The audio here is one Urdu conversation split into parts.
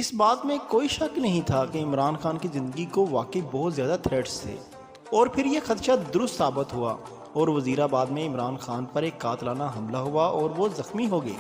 اس بات میں کوئی شک نہیں تھا کہ عمران خان کی زندگی کو واقعی بہت زیادہ تھریٹس تھے، اور پھر یہ خدشہ درست ثابت ہوا اور وزیر آباد میں عمران خان پر ایک قاتلانہ حملہ ہوا اور وہ زخمی ہو گئے۔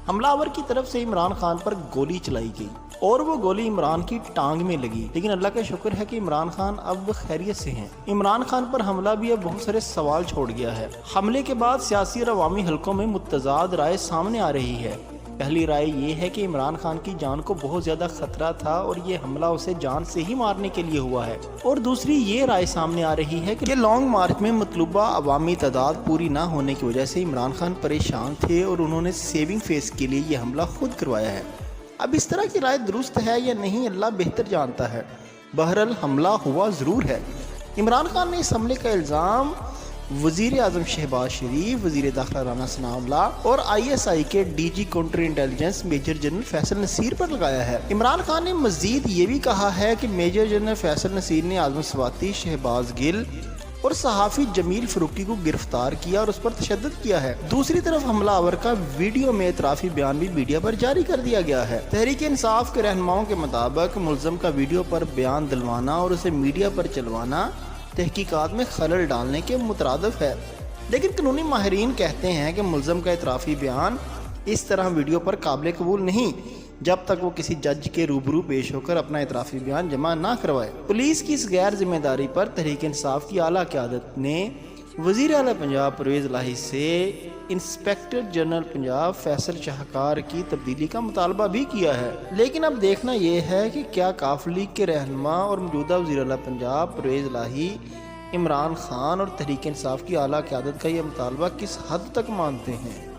حملہ آور کی طرف سے عمران خان پر گولی چلائی گئی اور وہ گولی عمران کی ٹانگ میں لگی، لیکن اللہ کا شکر ہے کہ عمران خان اب خیریت سے ہیں۔ عمران خان پر حملہ بھی اب بہت سارے سوال چھوڑ گیا ہے۔ حملے کے بعد سیاسی اور عوامی حلقوں میں متضاد رائے سامنے آ رہی ہے۔ پہلی رائے یہ ہے کہ عمران خان کی جان کو بہت زیادہ خطرہ تھا اور یہ حملہ اسے جان سے ہی مارنے کے لیے ہوا ہے، اور دوسری یہ رائے سامنے آ رہی ہے کہ لانگ مارچ میں مطلوبہ عوامی تعداد پوری نہ ہونے کی وجہ سے عمران خان پریشان تھے اور انہوں نے سیونگ فیس کے لیے یہ حملہ خود کروایا ہے۔ اب اس طرح کی رائے درست ہے یا نہیں اللہ بہتر جانتا ہے، بہرحال حملہ ہوا ضرور ہے۔ عمران خان نے اس حملے کا الزام وزیر اعظم شہباز شریف، وزیر داخلہ رانا ثناء اللہ اور ISI کے DG counter intelligence major general Faisal Naseer پر لگایا ہے۔ عمران خان نے مزید یہ بھی کہا ہے کہ میجر جنرل فیصل نصیر نے اعظم سواتی، شہباز گل اور صحافی جمیل فاروقی کو گرفتار کیا اور اس پر تشدد کیا ہے۔ دوسری طرف حملہ آور کا ویڈیو میں اعترافی بیان بھی میڈیا پر جاری کر دیا گیا ہے۔ تحریک انصاف کے رہنماؤں کے مطابق ملزم کا ویڈیو پر بیان دلوانا اور اسے میڈیا پر چلوانا تحقیقات میں خلل ڈالنے کے مترادف ہے، لیکن قانونی ماہرین کہتے ہیں کہ ملزم کا اعترافی بیان اس طرح ویڈیو پر قابل قبول نہیں جب تک وہ کسی جج کے روبرو پیش ہو کر اپنا اعترافی بیان جمع نہ کروائے۔ پولیس کی اس غیر ذمہ داری پر تحریک انصاف کی اعلیٰ قیادت نے وزیر اعلیٰ پنجاب پرویز الہی سے انسپکٹر جنرل پنجاب فیصل شاہکار کی تبدیلی کا مطالبہ بھی کیا ہے، لیکن اب دیکھنا یہ ہے کہ کیا کاف لیگ کے رہنما اور موجودہ وزیر اعلیٰ پنجاب پرویز الہی عمران خان اور تحریک انصاف کی اعلیٰ قیادت کا یہ مطالبہ کس حد تک مانتے ہیں۔